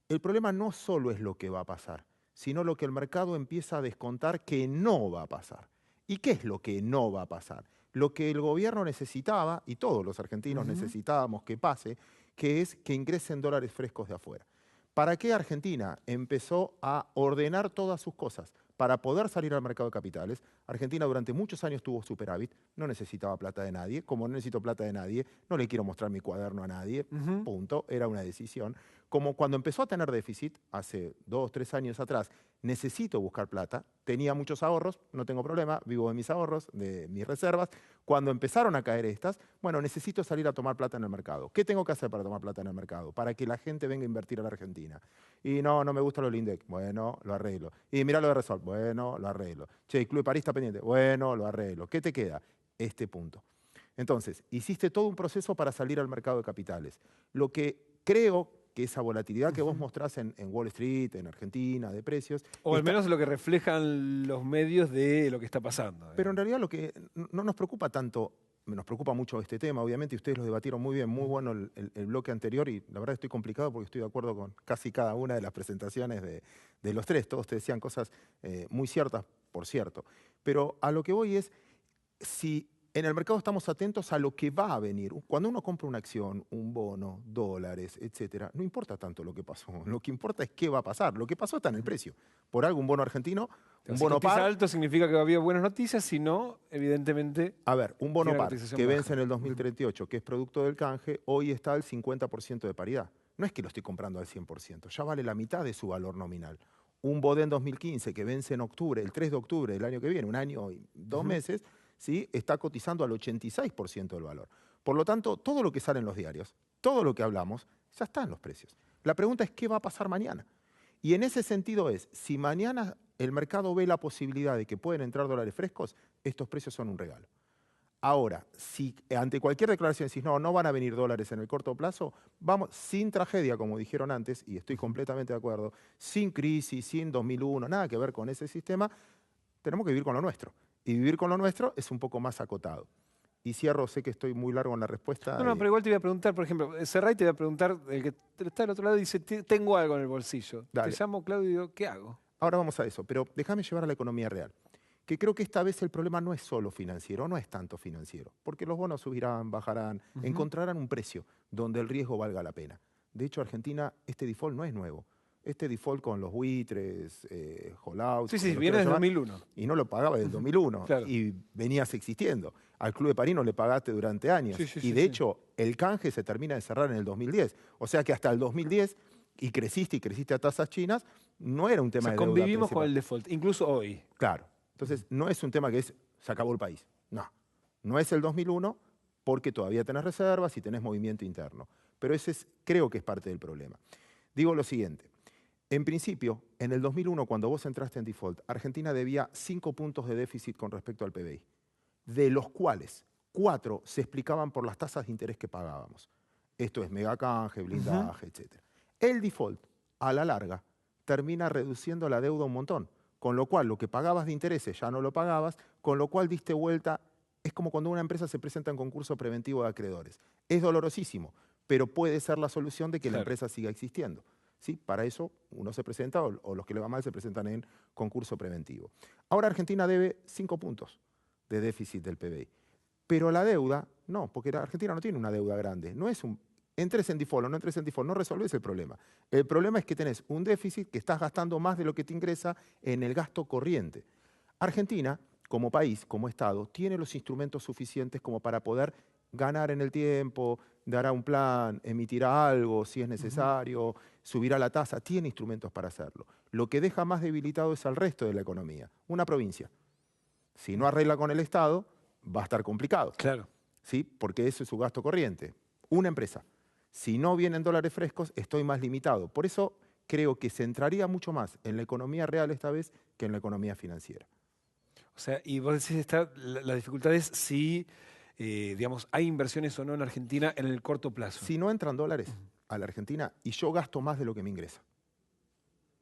el problema no solo es lo que va a pasar, sino lo que el mercado empieza a descontar que no va a pasar. ¿Y qué es lo que no va a pasar? Lo que el gobierno necesitaba, y todos los argentinos necesitábamos que pase, que es que ingresen dólares frescos de afuera. ¿Para qué Argentina empezó a ordenar todas sus cosas? Para poder salir al mercado de capitales. Argentina durante muchos años tuvo superávit, no necesitaba plata de nadie. Como no necesito plata de nadie, no le quiero mostrar mi cuaderno a nadie, punto, era una decisión. Como cuando empezó a tener déficit, hace 2, 3 años atrás, necesito buscar plata, tenía muchos ahorros, no tengo problema, vivo de mis ahorros, de mis reservas. Cuando empezaron a caer estas, bueno, necesito salir a tomar plata en el mercado. ¿Qué tengo que hacer para tomar plata en el mercado? Para que la gente venga a invertir a la Argentina. Y no me gusta lo del INDEC, bueno, lo arreglo. Y mirá lo de Resol, bueno, lo arreglo. Che, el Club de París está pendiente, bueno, lo arreglo. ¿Qué te queda? Este punto. Entonces, hiciste todo un proceso para salir al mercado de capitales. Lo que creo que esa volatilidad que vos mostrás en Wall Street, en Argentina, de precios... O al menos lo que reflejan los medios de lo que está pasando. Pero en realidad lo que no nos preocupa tanto, nos preocupa mucho este tema, obviamente, y ustedes lo debatieron muy bien, muy bueno el bloque anterior, y la verdad estoy complicado porque estoy de acuerdo con casi cada una de las presentaciones de los 3. Todos te decían cosas muy ciertas, por cierto. Pero a lo que voy es, si en el mercado estamos atentos a lo que va a venir. Cuando uno compra una acción, un bono, dólares, etcétera, no importa tanto lo que pasó. Lo que importa es qué va a pasar. Lo que pasó está en el precio. Por algo, un bono argentino, un bono par... alto significa que había buenas noticias, si no, evidentemente... A ver, un bono par que vence en el 2038, que es producto del canje, hoy está al 50% de paridad. No es que lo estoy comprando al 100%, ya vale la mitad de su valor nominal. Un BODEN 2015 que vence en octubre, el 3 de octubre del año que viene, 1 año y 2 meses, ¿sí? Está cotizando al 86% del valor. Por lo tanto, todo lo que sale en los diarios, todo lo que hablamos, ya está en los precios. La pregunta es qué va a pasar mañana. Y en ese sentido es, si mañana el mercado ve la posibilidad de que pueden entrar dólares frescos, estos precios son un regalo. Ahora, si ante cualquier declaración decís, no, no van a venir dólares en el corto plazo, vamos sin tragedia, como dijeron antes, y estoy completamente de acuerdo, sin crisis, sin 2001, nada que ver con ese sistema, tenemos que vivir con lo nuestro. Y vivir con lo nuestro es un poco más acotado. Y cierro, sé que estoy muy largo en la respuesta. No, pero igual te voy a preguntar, por ejemplo, Serray te voy a preguntar, el que está del otro lado dice, tengo algo en el bolsillo. Dale. Te llamo, Claudio, y digo, ¿qué hago? Ahora vamos a eso, pero déjame llevar a la economía real. Que creo que esta vez el problema no es solo financiero, no es tanto financiero, porque los bonos subirán, bajarán, encontrarán un precio donde el riesgo valga la pena. De hecho, Argentina, este default no es nuevo. Este default con los buitres, hollouts... Sí, viene desde 2001. Y no lo pagaba desde el 2001, Claro. y venías existiendo. Al Club de París no le pagaste durante años. Y de hecho, el canje se termina de cerrar en el 2010. O sea que hasta el 2010, y creciste a tasas chinas, no era un tema de deuda convivimos principal. con el default, incluso hoy. Claro. Entonces, no es un tema que se acabó el país. No. No es el 2001 porque todavía tenés reservas y tenés movimiento interno. Pero ese creo que es parte del problema. Digo lo siguiente. En principio, en el 2001, cuando vos entraste en default, Argentina debía 5 puntos de déficit con respecto al PBI, de los cuales 4 se explicaban por las tasas de interés que pagábamos. Esto es megacanje, blindaje, etc. El default, a la larga, termina reduciendo la deuda un montón. Con lo cual, lo que pagabas de intereses ya no lo pagabas, con lo cual diste vuelta. Es como cuando una empresa se presenta en concurso preventivo de acreedores. Es dolorosísimo, pero puede ser la solución de que la empresa siga existiendo. ¿Sí? Para eso uno se presenta, o los que le va mal se presentan en concurso preventivo. Ahora Argentina debe 5 puntos de déficit del PBI. Pero la deuda, no, porque la Argentina no tiene una deuda grande. No es entres en default o no entres en default, no resolvés el problema. El problema es que tenés un déficit que estás gastando más de lo que te ingresa en el gasto corriente. Argentina, como país, como Estado, tiene los instrumentos suficientes como para poder ganar en el tiempo, dará un plan, emitirá algo si es necesario, subirá la tasa, tiene instrumentos para hacerlo. Lo que deja más debilitado es al resto de la economía. Una provincia, si no arregla con el Estado, va a estar complicado. Claro. ¿Sí? Porque ese es su gasto corriente. Una empresa, si no vienen dólares frescos, estoy más limitado. Por eso creo que se entraría mucho más en la economía real esta vez que en la economía financiera. O sea, y vos decís, la dificultad es si, digamos, hay inversiones o no en Argentina en el corto plazo. Si no entran dólares a la Argentina y yo gasto más de lo que me ingresa,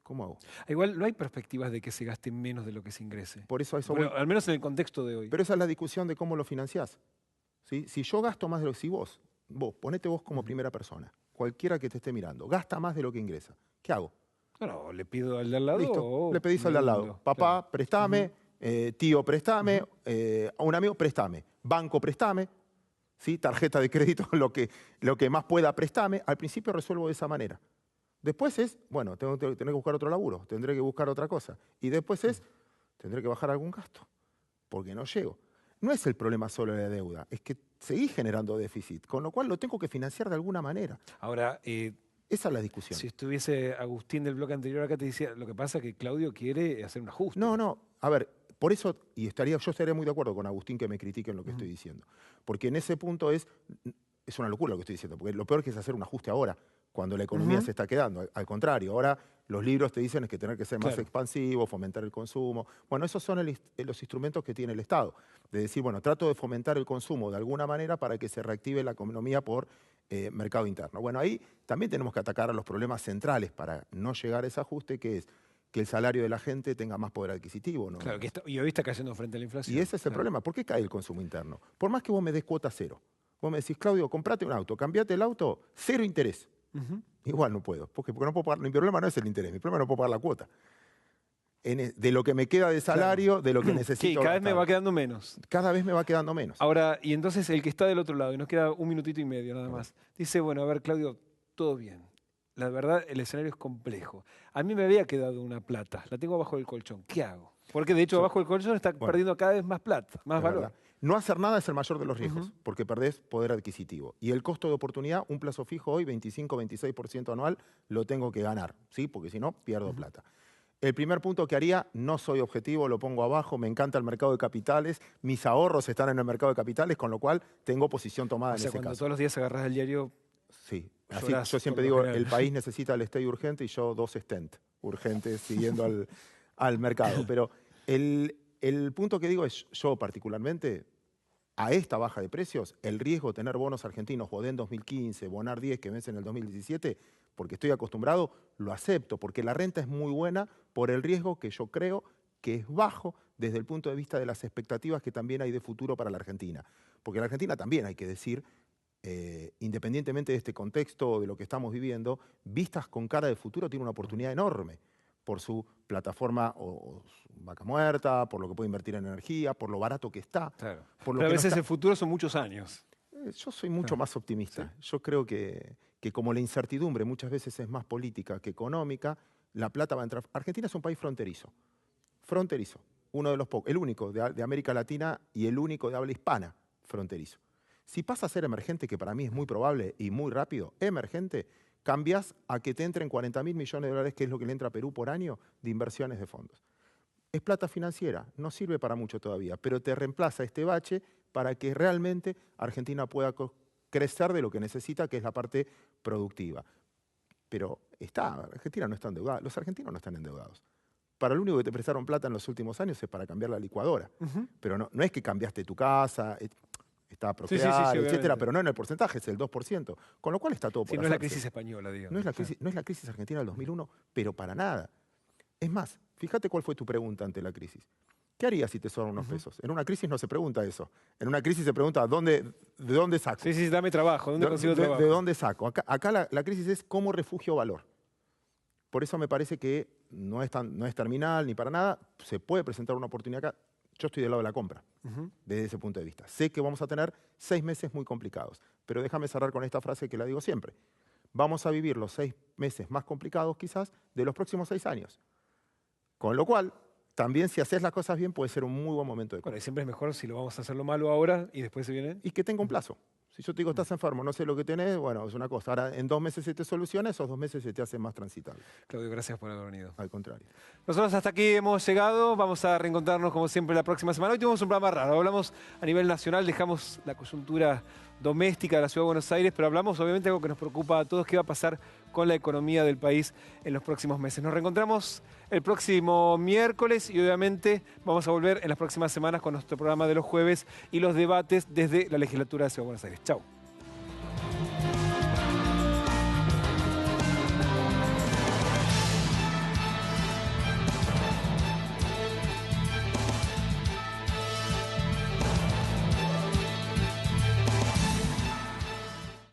¿cómo hago? Igual no hay perspectivas de que se gaste menos de lo que se ingrese. Por eso a eso Bueno, voy. al menos en el contexto de hoy. Pero esa es la discusión de cómo lo financiás. ¿Sí? Si yo gasto más de lo que... Si vos, ponete vos como primera persona, cualquiera que te esté mirando, gasta más de lo que ingresa, ¿qué hago? No, le pido al de al lado. Listo, o le pedís al de al lado. vendo. Papá, Claro. préstame, tío, préstame, a un amigo, préstame, banco, préstame, ¿sí? Tarjeta de crédito, lo que más pueda, préstame. Al principio resuelvo de esa manera. Después es, bueno, tengo que buscar otro laburo, tendré que buscar otra cosa. Y después es, tendré que bajar algún gasto, porque no llego. No es el problema solo de la deuda, es que seguís generando déficit, con lo cual lo tengo que financiar de alguna manera. Ahora, Esa es la discusión. si estuviese Agustín del bloque anterior acá, te decía, lo que pasa es que Claudio quiere hacer un ajuste. No, a ver, por eso, y yo estaría muy de acuerdo con Agustín que me critique en lo que estoy diciendo. Porque en ese punto es una locura lo que estoy diciendo, porque lo peor que es hacer un ajuste ahora, cuando la economía se está quedando. Al contrario, ahora los libros te dicen es que tener que ser más expansivo, fomentar el consumo. Bueno, esos son los instrumentos que tiene el Estado. De decir, bueno, trato de fomentar el consumo de alguna manera para que se reactive la economía por mercado interno. Bueno, ahí también tenemos que atacar a los problemas centrales para no llegar a ese ajuste, que es que el salario de la gente tenga más poder adquisitivo, ¿no? Claro, y hoy está cayendo frente a la inflación. Y ese es el problema. ¿Por qué cae el consumo interno? Por más que vos me des cuota cero. Vos me decís, Claudio, comprate un auto, cambiate el auto, 0 interés. Igual no puedo. Porque no puedo pagar. Mi problema no es el interés, mi problema no puedo pagar la cuota. De lo que me queda de salario, de lo que necesito. Sí, cada vez me gastar. va quedando menos. Cada vez me va quedando menos. Ahora, y entonces el que está del otro lado, y nos queda un minutito y medio nada más, dice, bueno, a ver, Claudio, todo bien. La verdad, el escenario es complejo. A mí me había quedado una plata, la tengo abajo del colchón. ¿Qué hago? Porque de hecho abajo del colchón está perdiendo cada vez más plata, más valor. ¿Verdad? No hacer nada es el mayor de los riesgos, porque perdés poder adquisitivo. Y el costo de oportunidad, un plazo fijo hoy, 25-26% anual, lo tengo que ganar, ¿sí? Porque si no, pierdo plata. El primer punto que haría, no soy objetivo, lo pongo abajo, me encanta el mercado de capitales, mis ahorros están en el mercado de capitales, con lo cual tengo posición tomada en ese cuando caso. todos los días agarrás el diario... Sí, así, llorás yo siempre por lo digo, general. el país necesita el stay urgente y yo 2 stent. urgentes siguiendo al mercado. Pero el punto que digo es, yo particularmente, a esta baja de precios, el riesgo de tener bonos argentinos, Bodén 2015, Bonar 10 que vencen en el 2017, porque estoy acostumbrado, lo acepto, porque la renta es muy buena por el riesgo que yo creo que es bajo desde el punto de vista de las expectativas que también hay de futuro para la Argentina. Porque la Argentina también, hay que decir, independientemente de este contexto, de lo que estamos viviendo, vistas con cara de futuro, tiene una oportunidad enorme por su plataforma o su vaca muerta, por lo que puede invertir en energía, por lo barato que está. Claro. Por lo Pero a que veces el futuro son muchos años. Yo soy mucho más optimista. ¿Sí? Yo creo que como la incertidumbre muchas veces es más política que económica, la plata va a entrar. Argentina es un país fronterizo. Fronterizo. Uno de los pocos, el único de América Latina y el único de habla hispana fronterizo. Si pasa a ser emergente, que para mí es muy probable y muy rápido, emergente, cambias a que te entren 40.000 millones de dólares, que es lo que le entra a Perú por año, de inversiones de fondos. Es plata financiera, no sirve para mucho todavía, pero te reemplaza este bache para que realmente Argentina pueda crecer de lo que necesita, que es la parte productiva. Pero Argentina no está endeudada, los argentinos no están endeudados. Para lo único que te prestaron plata en los últimos años es para cambiar la licuadora. Pero no es que cambiaste tu casa, está Procrear, etcétera, pero no en el porcentaje, es el 2%. Con lo cual está todo por no es la hacerse. crisis española, digamos. No es la crisis argentina del 2001, pero para nada. Es más, fíjate cuál fue tu pregunta ante la crisis. ¿Qué harías si te sobran unos pesos? En una crisis no se pregunta eso. En una crisis se pregunta, ¿de dónde saco? Sí, dame trabajo, ¿dónde consigo trabajo? ¿De dónde saco? Acá la crisis es cómo refugio valor. Por eso me parece que no es terminal ni para nada. Se puede presentar una oportunidad acá. Yo estoy del lado de la compra, desde ese punto de vista. Sé que vamos a tener 6 meses muy complicados, pero déjame cerrar con esta frase que la digo siempre. Vamos a vivir los 6 meses más complicados quizás de los próximos 6 años. Con lo cual, también si haces las cosas bien puede ser un muy buen momento de compra. Bueno, y siempre es mejor si lo vamos a hacer lo malo ahora y después se viene. Y que tenga un plazo. Si yo te digo, estás enfermo, no sé lo que tenés, bueno, es una cosa. Ahora, en 2 meses se te soluciona, esos 2 meses se te hacen más transitables. Claudio, gracias por haber venido. Al contrario. Nosotros hasta aquí hemos llegado. Vamos a reencontrarnos como siempre la próxima semana. Hoy tuvimos un programa raro. Hablamos a nivel nacional, dejamos la coyuntura doméstica de la Ciudad de Buenos Aires, pero hablamos obviamente de algo que nos preocupa a todos, qué va a pasar con la economía del país en los próximos meses. Nos reencontramos el próximo miércoles y obviamente vamos a volver en las próximas semanas con nuestro programa de los jueves y los debates desde la legislatura de Ciudad de Buenos Aires. Chau.